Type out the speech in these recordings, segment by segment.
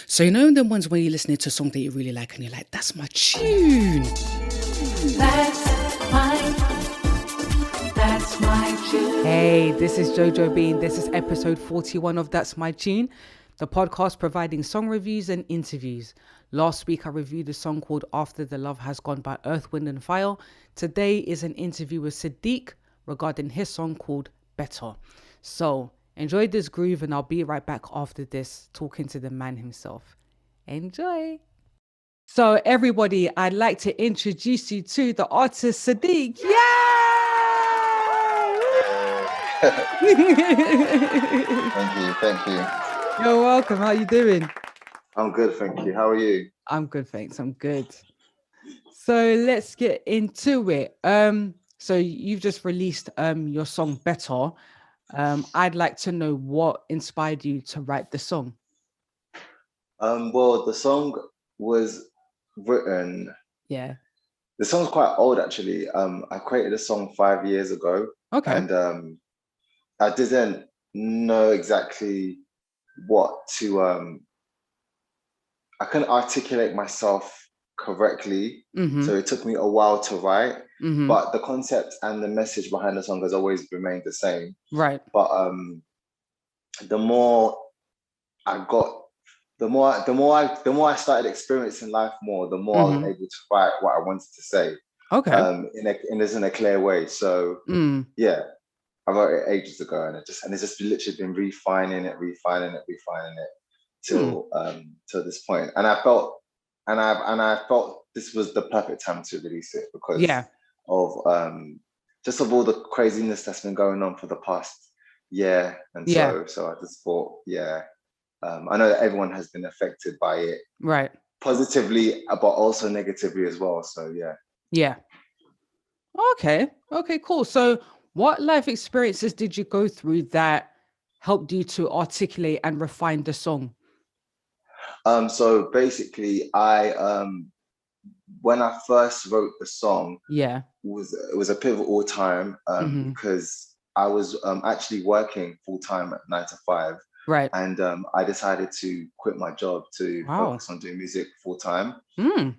So you know the ones when you're listening to a song that you really like and you're like, that's my tune. That's my tune. Hey, this is Jojo Bean. This is episode 41 of That's My Tune, the podcast providing song reviews and interviews. Last week I reviewed a song called After the Love Has Gone by Earth, Wind and Fire. Today is an interview with Sidiq regarding his song called Better. So enjoy this groove and I'll be right back after this talking to the man himself. Enjoy. So everybody, I'd like to introduce you to the artist Sidiq. Thank you. You're welcome. How you doing? I'm good, thank you. How are you? I'm good, thanks. I'm good. So let's get into it. So you've just released your song Better. I'd like to know what inspired you to write the song. Well, the song was written. Yeah. The song's quite old, actually. I created a song 5 years ago. Okay. And I didn't know exactly what to. I couldn't articulate myself correctly, so it took me a while to write. But the concept and the message behind the song has always remained the same. Right. But the more I got. The more I started experiencing life more, the more I was able to write what I wanted to say. Okay. In a clear way. So yeah, I wrote it ages ago, and it's just literally been refining it till this point. And I felt this was the perfect time to release it because of just of all the craziness that's been going on for the past year, and so I just thought, I know that everyone has been affected by it, right? Positively, but also negatively as well. So yeah. Okay, cool. So what life experiences did you go through that helped you to articulate and refine the song? So basically, I when I first wrote the song, it was a pivotal time because I was actually working full time at 9 to 5. Right. And I decided to quit my job to focus on doing music full time. That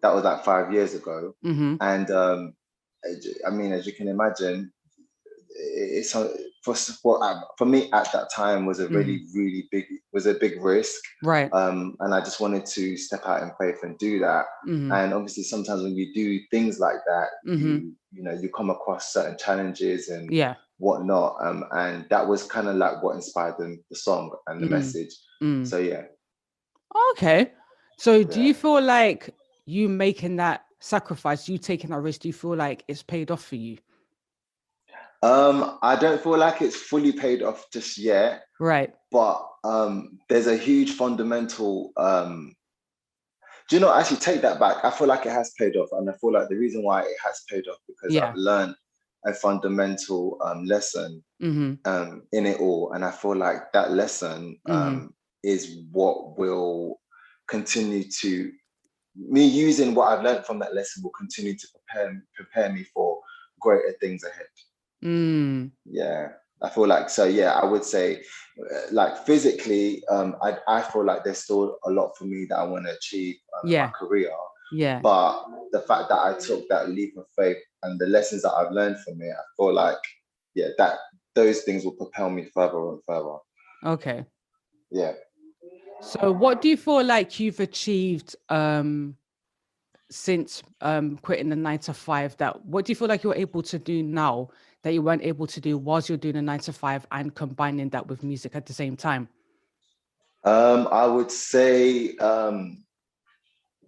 was like 5 years ago. And I mean, as you can imagine, it's for me at that time was a really big risk. Right. And I just wanted to step out in faith and do that. And obviously, sometimes when you do things like that, you come across certain challenges and whatnot. And that was kind of like what inspired the song and the message. So yeah. Okay. So do you feel like you making that sacrifice, you taking that risk, do you feel like it's paid off for you? I don't feel like it's fully paid off just yet. Right. But there's a huge fundamental do you know, actually take that back. I feel like it has paid off, and I feel like the reason why it has paid off because I've learned a fundamental lesson in it all, and I feel like that lesson is what will continue to me using what I've learned from that lesson will continue to prepare me for greater things ahead. Yeah, I feel like so. Yeah, I would say, like physically, I feel like there's still a lot for me that I want to achieve in my career. Yeah. But the fact that I took that leap of faith and the lessons that I've learned from it, I feel like, that those things will propel me further and further. Okay. Yeah. So, what do you feel like you've achieved since quitting the 9 to 5? What do you feel like you're able to do now that you weren't able to do whilst you're doing a 9 to 5 and combining that with music at the same time? I would say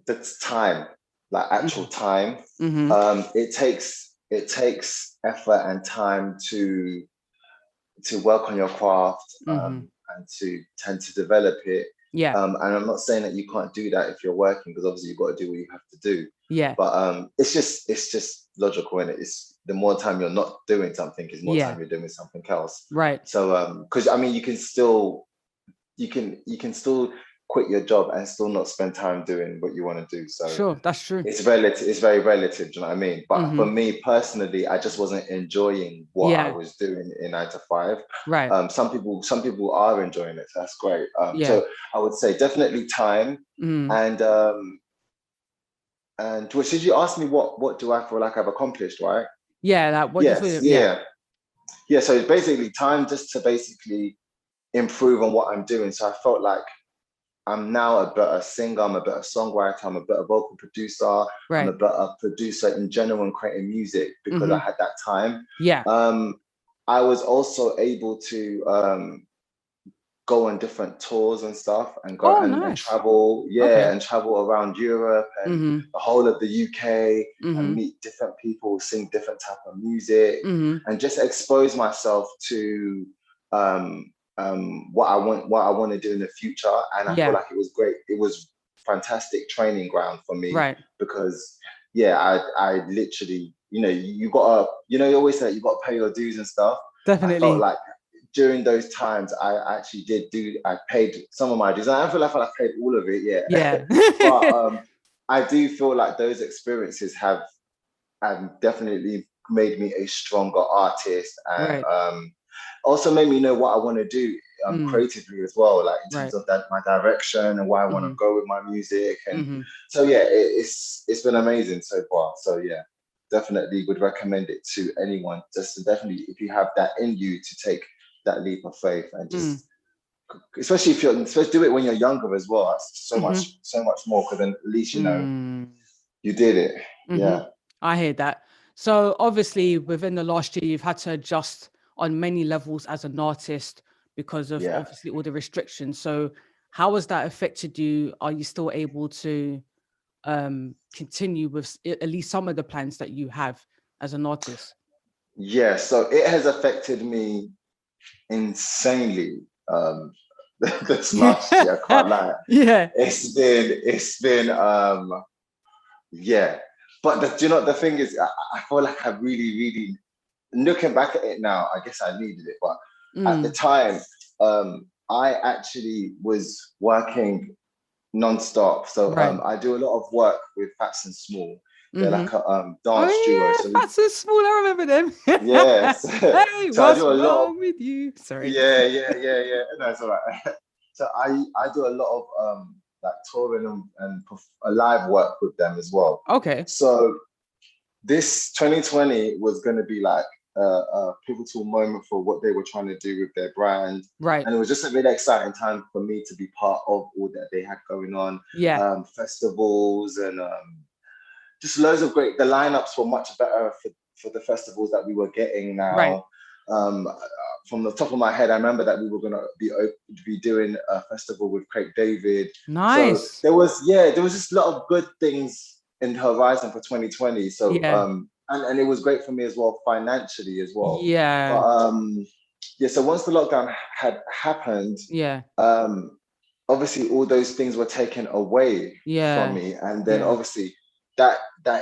that's time, like actual time. It takes effort and time to work on your craft and to tend to develop it. Yeah. And I'm not saying that you can't do that if you're working, because obviously you've got to do what you have to do. Yeah. But it's just logical, and it's the more time you're not doing something is more time you're doing something else. Right. So because I mean you can still quit your job and still not spend time doing what you want to do. So sure, that's true. it's relative. It's very relative. Do you know what I mean? But for me personally, I just wasn't enjoying what I was doing in 9 to 5. Right. Some people are enjoying it. So that's great. So I would say definitely time. And which did you ask me what do I feel like I've accomplished, right? Yeah, like what do you feel? Yeah. So it's basically time just to basically improve on what I'm doing. So I felt like I'm now a better singer, I'm a better songwriter, I'm a better vocal producer, I'm a better producer in general and creating music because I had that time. Yeah. I was also able to go on different tours and stuff and go and travel, and travel around Europe and the whole of the UK and meet different people, sing different type of music and just expose myself to what I want to do in the future. And I feel like it was great. It was fantastic training ground for me because I literally, you always say you got to pay your dues and stuff. Definitely. I felt like during those times, I actually I paid some of my dues. I don't feel like I paid all of it yet. Yeah. But I do feel like those experiences have definitely made me a stronger artist and also made me know what I want to do creatively as well, like in terms of my direction and where I want to go with my music. And so it's been amazing so far. So yeah, definitely would recommend it to anyone. Just definitely if you have that in you to take that leap of faith and just especially if you're supposed to do it when you're younger as well. It's so much more because then at least you did it. Yeah, I hear that. So obviously within the last year you've had to adjust on many levels as an artist because of obviously all the restrictions. So how has that affected you? Are you still able to continue with at least some of the plans that you have as an artist? Yeah, so it has affected me insanely. This last year, I can't lie. Yeah. It's been But the thing is, I feel like I really looking back at it now, I guess I needed it. But at the time, I actually was working non-stop. So I do a lot of work with Phats Small. They're like a dance duo. So Phats Small, I remember them. Yes. Hey, so what's I do a lot wrong with you? Sorry. Yeah. No, it's all right. So I do a lot of like touring and live work with them as well. Okay. So this 2020 was going to be like a pivotal moment for what they were trying to do with their brand. Right. And it was just a really exciting time for me to be part of all that they had going on. Yeah. Festivals and just loads of great. The lineups were much better for the festivals that we were getting now. Right. From the top of my head, I remember that we were going to be doing a festival with Craig David. Nice. So there was just a lot of good things in the horizon for 2020. So and it was great for me as well financially as well. Yeah. But so once the lockdown had happened, obviously all those things were taken away from me, and then obviously that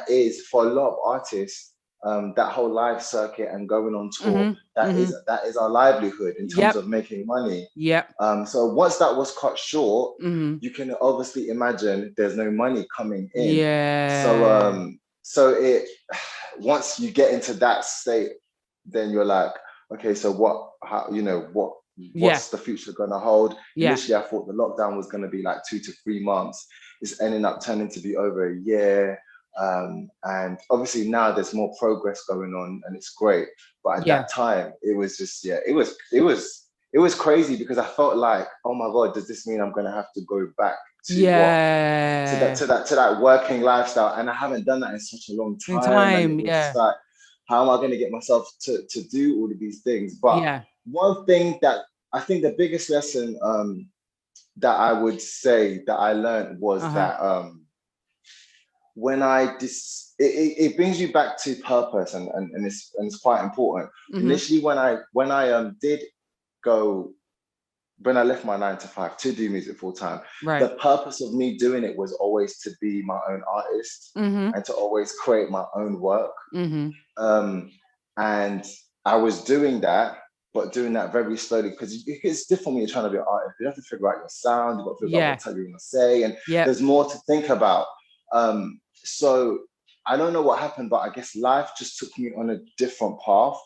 is for a lot of artists. That whole live circuit and going on tour, that is our livelihood in terms of making money. So once that was cut short, you can obviously imagine there's no money coming in. So it once you get into that state, then you're like, okay, so what's the future gonna hold? Initially, I thought the lockdown was gonna be like 2 to 3 months. It's ending up turning to be over a year. And obviously now there's more progress going on and it's great. But at that time, it was just, it was crazy because I felt like, oh my God, does this mean I'm going to have to go back to that working lifestyle? And I haven't done that in such a long time. And it was just like, how am I going to get myself to do all of these things? But one thing that I think the biggest lesson that I would say that I learned was that when it brings you back to purpose and it's quite important. Initially, when I left my 9 to 5 to do music full time, the purpose of me doing it was always to be my own artist and to always create my own work. And I was doing that, but doing that very slowly, because it's different when you're trying to be an artist. You have to figure out your sound, you've got to figure out what you're going to say, and there's more to think about. So I don't know what happened, but I guess life just took me on a different path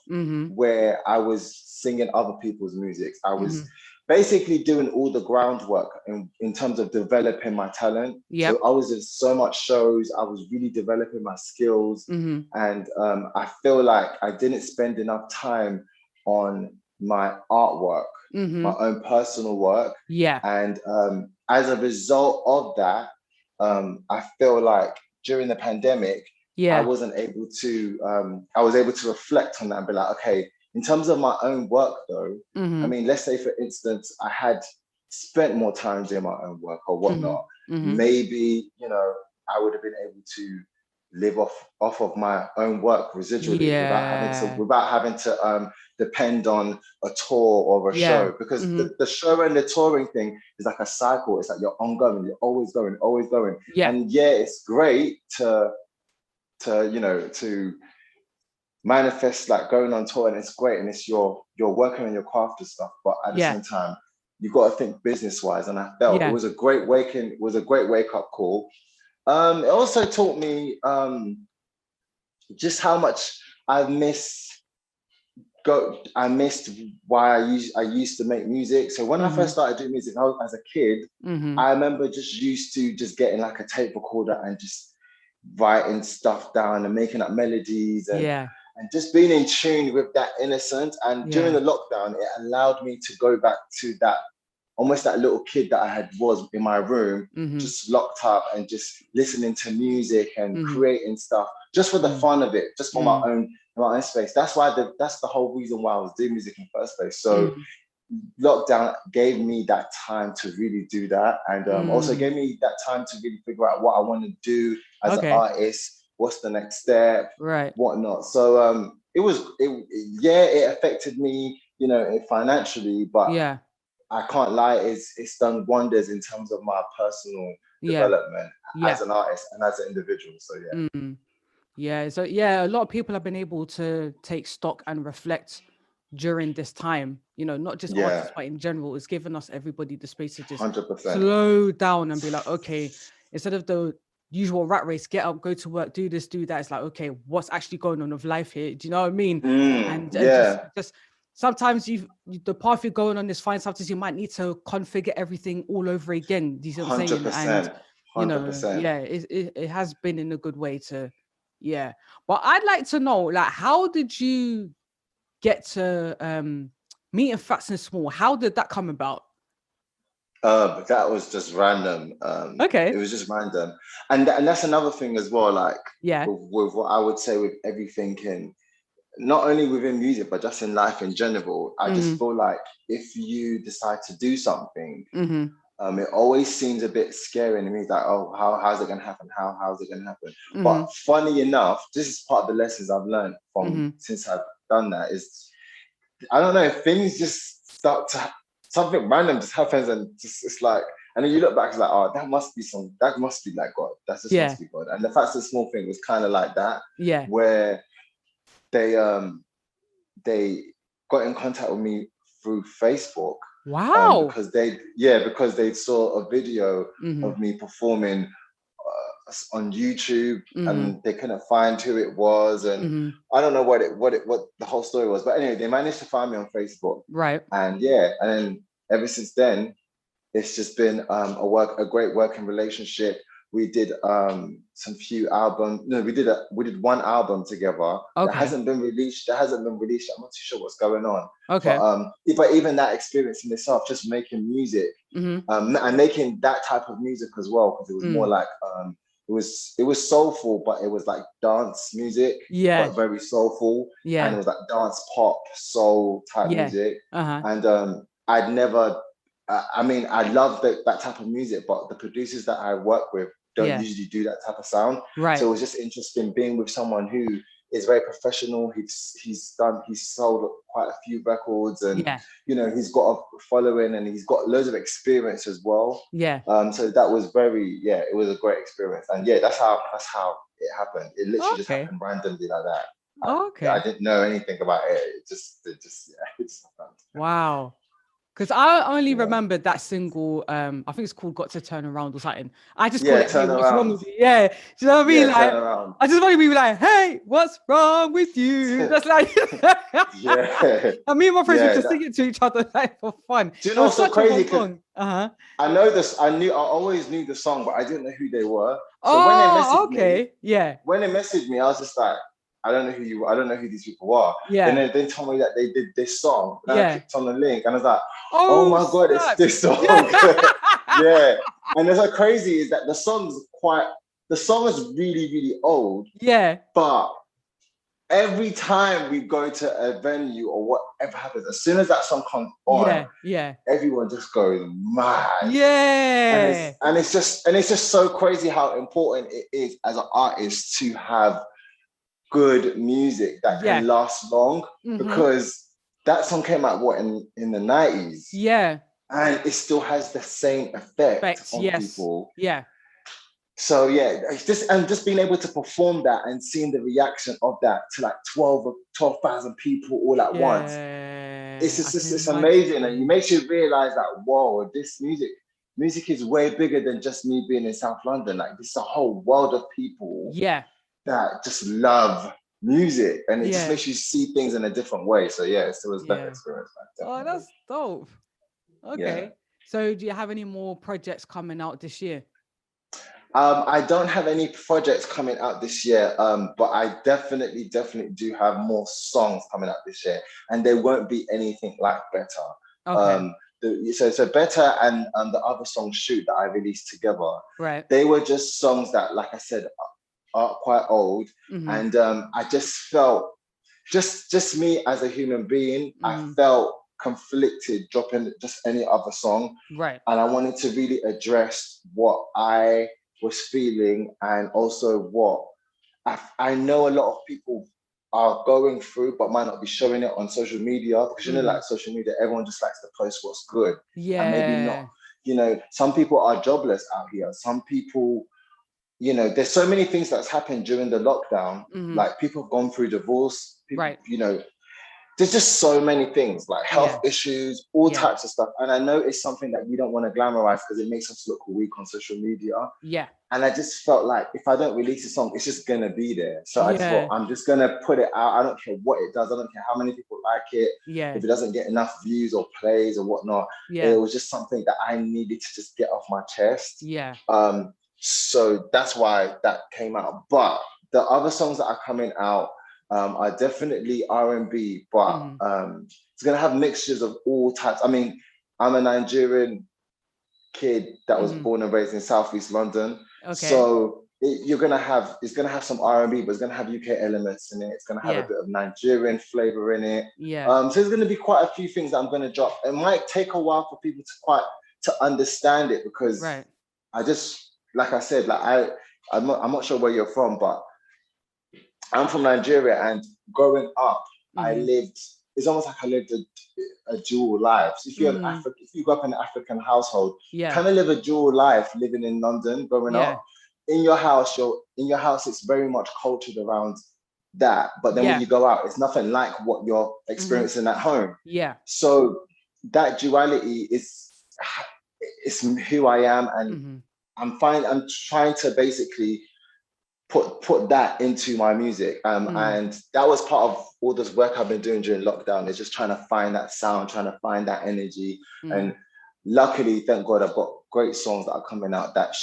where I was singing other people's music. I was basically doing all the groundwork in terms of developing my talent. So I was in so much shows, I was really developing my skills. And I feel like I didn't spend enough time on my artwork, my own personal work. And as a result of that, I feel like during the pandemic, I wasn't able to, I was able to reflect on that and be like, okay, in terms of my own work though, I mean, let's say for instance, I had spent more time doing my own work or whatnot, maybe, you know, I would have been able to live off of my own work residually without having to depend on a tour or a show, because the show and the touring thing is like a cycle. It's like you're ongoing, you're always going. And it's great to you know, to manifest like going on tour, and it's great, and it's you're working on your craft and stuff, but at the same time you've got to think business wise. And I felt it was a great wake up call. It also taught me just how much I missed why I used to make music. So when I first started doing music, as a kid, I remember just used to just getting like a tape recorder and just writing stuff down and making up melodies and just being in tune with that innocence. And during the lockdown, it allowed me to go back to that, almost that little kid that I was in my room, just locked up and just listening to music and creating stuff just for the fun of it, just for my own space. That's the whole reason why I was doing music in the first place. So lockdown gave me that time to really do that, and also gave me that time to really figure out what I want to do as an artist, what's the next step, whatnot. So it affected me, you know, financially, but I can't lie, it's done wonders in terms of my personal development as an artist and as an individual. So So a lot of people have been able to take stock and reflect during this time, you know, not just artists, but in general. It's given us, everybody, the space to just 100%. slow down and be like, okay, instead of the usual rat race, get up, go to work, do this, do that. It's like, okay, what's actually going on with life here? Do you know what I mean? And just sometimes the path you're going on is fine. Sometimes you might need to configure everything all over again. Do you see what I'm saying? 100%. And you know, it has been in a good way to, But I'd like to know, like, how did you get to meeting Phats Small? How did that come about? That was just random. It was just random, and that's another thing as well. Like, with what I would say with everything in, not only within music but just in life in general, I just feel like if you decide to do something, it always seems a bit scary to me. Like, oh, how's it gonna happen? How's it gonna happen? But funny enough, this is part of the lessons I've learned from since I've done that. Is, I don't know, things just start to, something random just happens, and just it's like, and then you look back, it's like, oh, that must be like God. That just must be God. And the Phats Small thing was kind of like that, where they got in contact with me through Facebook. Wow. Because they saw a video of me performing on YouTube, and they couldn't find who it was, and I don't know what the whole story was, but anyway, they managed to find me on Facebook, and then ever since then, it's just been a great working relationship. We did we did one album together that hasn't been released. I'm not too sure what's going on. But even that experience in itself, just making music, and making that type of music as well, because it was more like it was soulful, but it was like dance music, but very soulful, and it was like dance pop soul type music, and I'd never. I mean, I love that type of music, but the producers that I work with don't usually do that type of sound. So it was just interesting being with someone who is very professional. He's sold quite a few records, and you know, he's got a following, and he's got loads of experience as well. So that was it was a great experience, and that's how it happened. It literally just happened randomly like that. I didn't know anything about it. It just Wow. Because I only remembered that single, I think it's called Got to Turn Around or something. I just call Yeah, it Hey, turn What's Wrong around. with You? Yeah. Do you know what I mean? Yeah, turn Like, around. I just want to be like, hey, what's wrong with you? That's like, Yeah, and me and my friends would yeah. just sing it to each other like for fun. Do you It know was what's so such a crazy? fun Because song. Uh-huh. I know this. I always knew the song, but I didn't know who they were. So Oh, okay. Yeah. when they messaged me, I was just like, I don't know who you. I don't know who these people are. Then Yeah. they told me that they did this song, and I Yeah. clicked on the link, and I was like, oh Oh, my god, it's snap. this song. Yeah. Yeah. And what's so crazy is that the song is really really old, Yeah. but every time we go to a venue or whatever happens, as soon as that song comes on, Yeah. Yeah. everyone just goes mad. Yeah. And it's just so crazy how important it is as an artist to have good music that Yeah. can last long, Mm-hmm. because that song came out in the 90s, Yeah. and it still has the same effect Facts. on Yes. people. Yeah. So yeah, it's just being able to perform that and seeing the reaction of that to like 12,000 people all at once. Yeah. I can It's amazing, and it imagine. makes you realize that whoa, this music is way bigger than just me being in South London. Like, this is a whole world of people Yeah. that just love music, and it just Yeah. makes you see things in a different way. So yeah, it was a better Yeah. experience, man, Oh, definitely. that's dope. Yeah. Okay. So do you have any more projects coming out this year? I don't have any projects coming out this year, but I definitely do have more songs coming out this year, and they won't be anything like Better. Okay. So Better and the other song Shoot that I released together, Right. they were just songs that, like I said, are quite old, Mm-hmm. and I just felt, just me as a human being, I Mm-hmm. felt conflicted dropping just any other song, Right. and I wanted to really address what I was feeling, and also what I know a lot of people are going through but might not be showing it on social media, because Mm-hmm. like social media, everyone just likes to post what's good, and maybe not. Yeah. Some people are jobless out here. Some people, there's so many things that's happened during the lockdown. Mm-hmm. Like, people have gone through divorce. People, Right. there's just so many things, like health Yeah. issues, all Yeah. types of stuff. And I know it's something that we don't want to glamorize because it makes us look weak on social media. Yeah. And I just felt like if I don't release a song, it's just gonna be there. So I just thought, Yeah. I'm just gonna put it out. I don't care what it does. I don't care how many people like it. Yeah. If it doesn't get enough views or plays or whatnot, Yeah. it was just something that I needed to just get off my chest. Yeah. So that's why that came out. But the other songs that are coming out are definitely R&B, but it's gonna have mixtures of all types. I mean, I'm a Nigerian kid that was born and raised in Southeast London. Okay. So it's gonna have some R&B, but it's gonna have UK elements in it. It's gonna have a Yeah. bit of Nigerian flavor in it. Yeah. So there's gonna be quite a few things that I'm gonna drop. It might take a while for people to understand it, because Right. I just, like I said, like I'm not sure where you're from, but I'm from Nigeria, and growing up, it's almost like I lived a dual life. So if if you grew up in an African household, Yeah. kind of live a dual life living in London, growing up. In your house, it's very much cultured around that. But then when you go out, it's nothing like what you're experiencing at home. Yeah. So that duality is who I am, and I'm trying to basically put that into my music, and that was part of all this work I've been doing during lockdown, is just trying to find that sound, trying to find that energy. And luckily, thank God, I've got great songs that are coming out that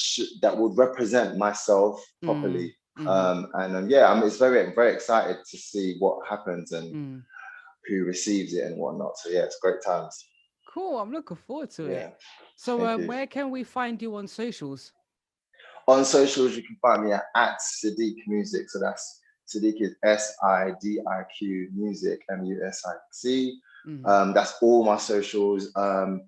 would represent myself properly. It's very excited to see what happens and who receives it and whatnot. So yeah, it's great times. Cool. I'm looking forward to Yeah. it. So where can we find you on socials? On socials, you can find me at Sidiq Music. So that's Sidiq is SIDIQ Music, MUSIC. That's all my socials. I'm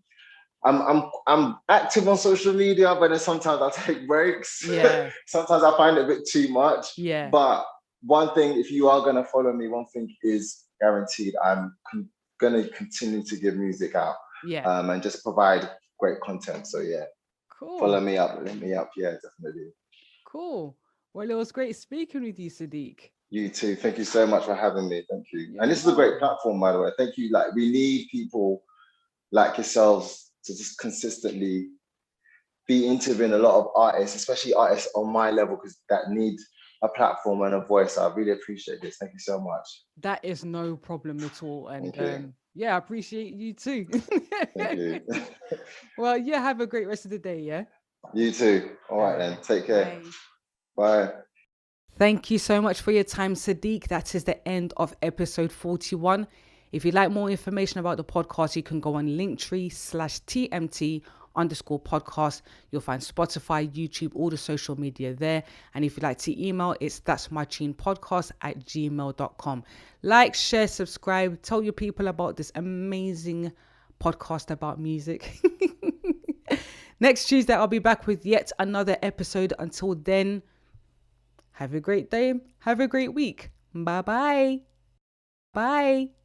active on social media, but then sometimes I take breaks. Yeah. Sometimes I find it a bit too much. Yeah. But one thing, if you are gonna follow me, one thing is guaranteed: I'm gonna continue to give music out. Yeah. And just provide great content. So yeah. Cool. Follow me up, link me up. Yeah, definitely. Cool. Well, it was great speaking with you, Sidiq. You too. Thank you so much for having me. Thank you. And this is a great platform, by the way. Thank you. Like, we need people like yourselves to just consistently be interviewing a lot of artists, especially artists on my level, because that need a platform and a voice. I really appreciate this. Thank you so much. That is no problem at all. And Thank yeah, I appreciate you too. Thank you. Well, yeah, have a great rest of the day, yeah? You too. All right then. Take care. Bye. Thank you so much for your time, Sidiq. That is the end of episode 41. If you'd like more information about the podcast, you can go on linktr.ee/TMT_podcast. You'll find Spotify, YouTube, all the social media there. And if you'd like to email, it's thatsmytunepodcast@gmail.com. Like, share, subscribe, tell your people about this amazing podcast about music. Next Tuesday, I'll be back with yet another episode. Until then, have a great day. Have a great week. Bye-bye. Bye.